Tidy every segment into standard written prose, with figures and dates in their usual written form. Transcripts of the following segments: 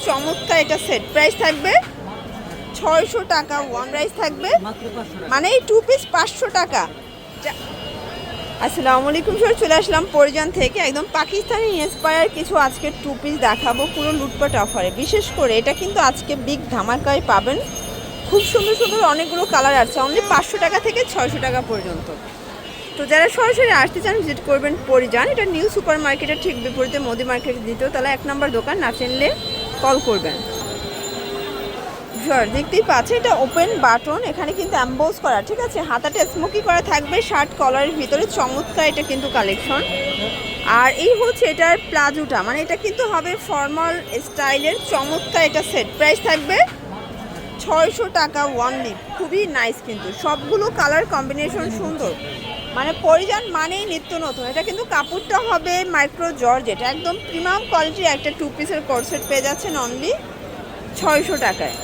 চমৎকার এটা set price থাকবে 600 টাকা। ওয়ান রাইস থাকবে মানে এই 2 পিস 500 টাকা। আসসালামু আলাইকুম স্যার, চলে আসলাম পরিজান থেকে একদম পাকিস্তানি ইন্সপায়ার কিছু আজকে 2 পিস দেখাবো পুরো লুটপাট অফারে। বিশেষ করে এটা কিন্তু আজকে বিগ ধামাকায় পাবেন। খুব সুন্দর সুন্দর অনেকগুলো কালার আছে, অনলি 500 টাকা থেকে 600 টাকা পর্যন্ত। তো যারা সরাসরি আসতে চান ভিজিট করবেন পরিজান। এটা নিউ সুপার মার্কেটের ঠিক বিপরীতে মোদি মার্কেটের দ্বিতীয় তলা 1 নম্বর দোকান। না চিনলে কল করবেন। দেখতেই পাচ্ছে এটা ওপেন বাটন, এখানে কিন্তু অ্যাম্বোজ করা, ঠিক আছে। হাতাটা স্মোকি করা থাকবে, শার্ট কলারের ভিতরে চমৎকার এটা কিন্তু কালেকশন। আর এই হচ্ছে এটার প্লাজোটা, মানে এটা কিন্তু হবে ফর্মাল স্টাইলের চমৎকার এটা সেট প্রাইস থাকবে 600 টাকা ওয়ানলি। খুবই নাইস, কিন্তু সবগুলো কালার কম্বিনেশন সুন্দর, মানে পরিজান মানেই নিত্য নতুন। এটা কিন্তু কাপড়টা হবে মাইক্রো জর্জেট, একদম প্রিমিয়াম কোয়ালিটির একটা 2 পিসের কোর্সেট পেয়ে যাচ্ছেন অনলি 600 টাকায়।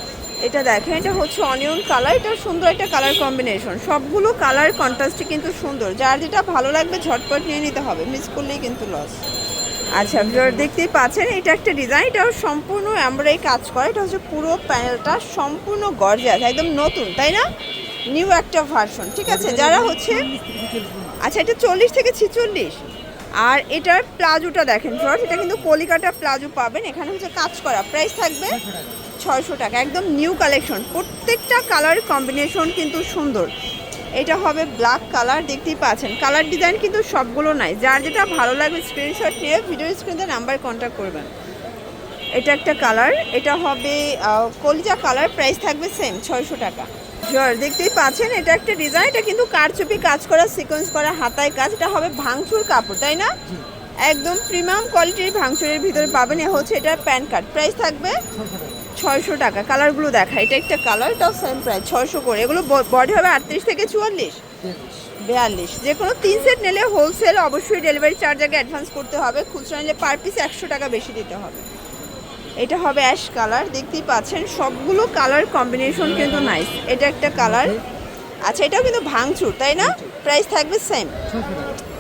এটা দেখেন, এটা হচ্ছে অনিয়ন কালার, এটা সুন্দর একটা কালার কম্বিনেশন। সবগুলো কালার কন্ট্রাস্টই কিন্তু সুন্দর, যার যেটা ভালো লাগবে ঝটপট নিয়ে নিতে হবে, মিস করলেই কিন্তু লস। আচ্ছা দেখতেই পাচ্ছেন এটা একটা ডিজাইন, এটাও সম্পূর্ণ এমব্রয়ডারি কাজ করা। এটা হচ্ছে পুরো প্যানেলটা সম্পূর্ণ গর্জিয়াস, একদম নতুন, তাই না? নিউ একটা ভার্সন, ঠিক আছে। যারা হচ্ছে আচ্ছা এটা 40 থেকে 46। আর এটার প্লাজোটা দেখেন ফ্রেন্ডস, এটা কিন্তু কলিকাটা প্লাজো পাবেন, এখানে হচ্ছে কাজ করা। প্রাইস থাকবে 600 টাকা, একদম নিউ কালেকশন। প্রত্যেকটা কালার কম্বিনেশন কিন্তু সুন্দর। এটা হবে ব্ল্যাক কালার, দেখতেই পাচ্ছেন কালার ডিজাইন কিন্তু সবগুলো নাই। যার যেটা ভালো লাগবে স্ক্রিনশট নিয়ে ভিডিও স্ক্রিনে নাম্বার কন্ট্যাক্ট করবেন। এটা একটা কালার, এটা হবে কলিজা কালার, প্রাইস থাকবে সেম 600 টাকা। দেখতেই পাচ্ছেন এটা একটা ডিজাইন, এটা কিন্তু কারচুপি কাজ করা, সিকোয়েন্স করা, হাতায় কাজ। এটা হবে ভাঙচুর কাপড়, তাই না? একদম প্রিমিয়াম কোয়ালিটির ভাঙচুরের ভিতরে পাবেন। এ হচ্ছে এটা প্যান্ট কার্ড, প্রাইস থাকবে 600 টাকা। কালারগুলো দেখা, এটা একটা কালার, এটাও সেম প্রাইস 600 করে। এগুলো বডি হবে 38 থেকে 44 42। যে কোনো 3 সেট নিলে হোলসেল অবশ্যই ডেলিভারি চার্জ আগে অ্যাডভান্স করতে হবে। খুচরা নিলে পার পিস 100 টাকা বেশি দিতে হবে। এটা হবে অ্যাশ কালার, দেখতেই পাচ্ছেন সবগুলো কালার কম্বিনেশন কিন্তু নাইস। এটা একটা কালার, আচ্ছা এটাও কিন্তু ভাঙচুর, তাই না? প্রাইস থাকবে সেম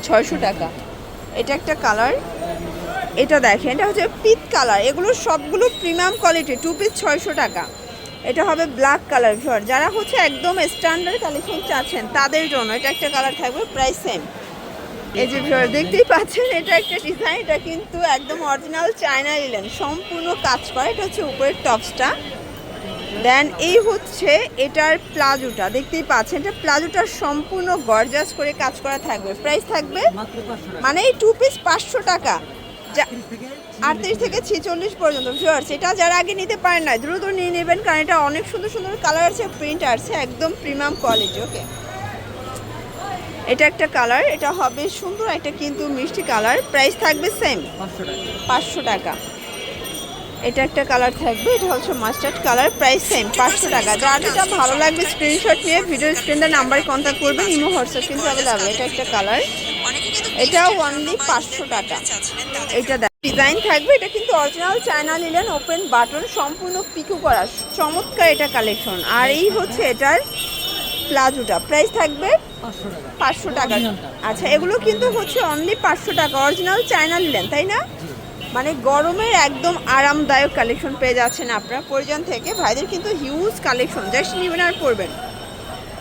600 টাকা। এটা একটা কালার, এটা দেখেন এটা হচ্ছে পিট কালার। এগুলো সবগুলো প্রিমিয়াম কোয়ালিটি, 2 পিস 600 টাকা। এটা হবে ব্ল্যাক কালার। যারা হচ্ছে একদম স্ট্যান্ডার্ড কালেকশন চাচ্ছেন তাদের জন্য এটা একটা কালার থাকবে, প্রাইস সেম। এই যে দেখতেই পাচ্ছেন এটা একটা ডিজাইন, এটা কিন্তু একদম অরিজিনাল চায়না লিলেন, সম্পূর্ণ কাজ করা। এটা হচ্ছে উপরের টপসটা, দেন এই হচ্ছে এটার প্লাজোটা, দেখতেই পাচ্ছেন এটা প্লাজোটা সম্পূর্ণ গর্জাস করে কাজ করা থাকবে। প্রাইস থাকবে মানে এই 2 পিস 500 টাকা, 38 থেকে 46 পর্যন্ত। ভিউয়ার্স এটা যারা আগে নিতে পারেন না দ্রুত নিয়ে নেবেন, কারণ এটা অনেক সুন্দর সুন্দর কালার আছে, প্রিন্ট আছে, একদম প্রিমিয়াম কোয়ালিটি। ওকে, এটা একটা কালার, এটা হবে সুন্দর একটা কিন্তু মিষ্টি কালার, প্রাইস থাকবে সেম 500 টাকা। এটা একটা কালার থাকবে, এটা হচ্ছে মাস্টার্ড কালার, প্রাইস সেম 500 টাকা। যার যেটা ভালো লাগবে স্ক্রিনশট নিয়ে ভিডিও স্ক্রিনে নাম্বারে কন্ট্যাক্ট করবেন, ইমো হোয়াটসঅ্যাপ কিন্তু অ্যাভেলেবল। এটা একটা কালার, এটাও অনলি 500 টাকা। এটা ডিজাইন থাকবে, এটা কিন্তু original China linen, open button, সম্পূর্ণ পিকু করা, চমৎকার এটা কালেকশন। আর এই হচ্ছে এটার প্লাজোটা, প্রাইস থাকবে 500 টাকা। আচ্ছা এগুলো কিন্তু হচ্ছে অনলি 500 টাকা, অরিজিনাল চায়না লিলেন, তাই না? মানে গরমের একদম আরামদায়ক কালেকশন পেয়ে যাচ্ছেন আপনারা পরিজান থেকে। ভাইদের কিন্তু হিউজ কালেকশন, জাস্ট নিবেন আর পরবেন।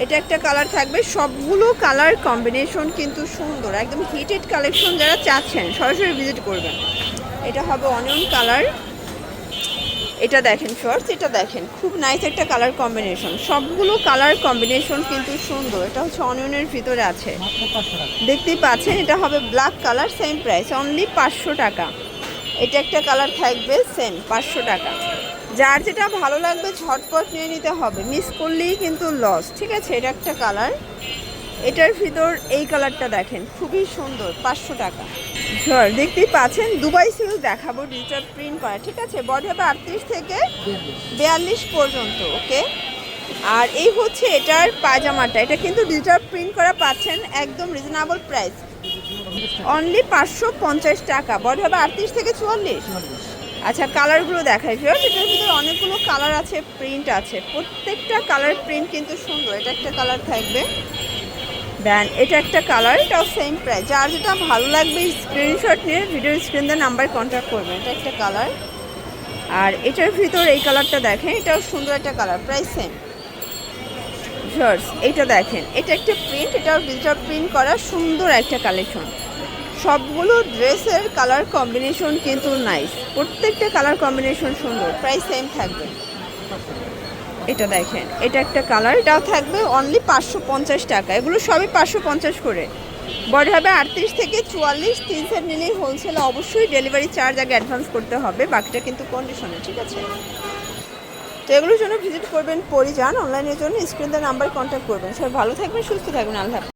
এটা একটা কালার থাকবে, সবগুলো কালার কম্বিনেশন কিন্তু সুন্দর, একদম হিটেড কালেকশন। যারা চাচ্ছেন সরাসরি ভিজিট করবেন। এটা হবে অনিয়ন কালার, এটা দেখেন শর্টস, এটা দেখেন খুব নাইস একটা কালার কম্বিনেশন। সবগুলো কালার কম্বিনেশন কিন্তু সুন্দর। এটা হচ্ছে অনিয়নের ভিতরে আছে, দেখতেই পাচ্ছেন। এটা হবে black colour, same price only 500 টাকা। এটা একটা কালার থাকবে সেম 500 টাকা। যার যেটা ভালো লাগবে ঝটপট নিয়ে নিতে হবে, মিস করলেই কিন্তু লস, ঠিক আছে। এটা একটা কালার, এটার ভিতর এই কালারটা দেখেন খুবই সুন্দর, 500 টাকা। দেখতেই পাচ্ছেন দুবাই সিল্ক দেখাবো, ডিজিটাল প্রিন্ট করা, ঠিক আছে। বডি হবে 38 থেকে 42 পর্যন্ত। ওকে, আর এই হচ্ছে এটার পায়জামাটা, এটা কিন্তু ডিজিটাল প্রিন্ট করা পাচ্ছেন, একদম রিজনেবল প্রাইস অনলি 550 টাকা। বডি হবে 38 থেকে 44। আচ্ছা কালারগুলো দেখাই ফিওর, এটার ভিতরে অনেকগুলো কালার আছে, প্রিন্ট আছে, প্রত্যেকটা কালার প্রিন্ট কিন্তু সুন্দর। এটা একটা কালার থাকবে, দেন এটা একটা কালার, এটাও সেম প্রাইস। যার যেটা ভালো লাগবে স্ক্রিনশট নিয়ে ভিডিও স্ক্রিনে নাম্বার কন্ট্যাক্ট করবেন। এটা একটা কালার, আর এটার ভিতর এই কালারটা দেখেন, এটাও সুন্দর একটা কালার, প্রাইস সেম। ভিউয়ার্স এটা দেখেন, এটা একটা প্রিন্ট, এটাও ডিজিটাল প্রিন্ট করা সুন্দর একটা কালেকশন। সবগুলো ড্রেসের কালার কম্বিনেশন কিন্তু নাইস, প্রত্যেকটা কালার কম্বিনেশন সুন্দর, প্রাইস সেম থাকবে। এটা দেখেন, এটা একটা কালার, এটাও থাকবে অনলি 550 টাকা। এগুলো সবই 550 করে। বড় হবে 38 থেকে 44, 3 সেট নিলেই হোলসেলে অবশ্যই ডেলিভারি চার্জ আগে অ্যাডভান্স করতে হবে, বাকিটা কিন্তু কন্ডিশনে, ঠিক আছে। তো এগুলোর জন্য ভিজিট করবেন পরিজান অনলাইনের জন্য, স্ক্রিন নাম্বার কন্ট্যাক্ট করবেন। সবাই ভালো থাকবেন, সুস্থ থাকবেন, আল্লাহ হাফেজ।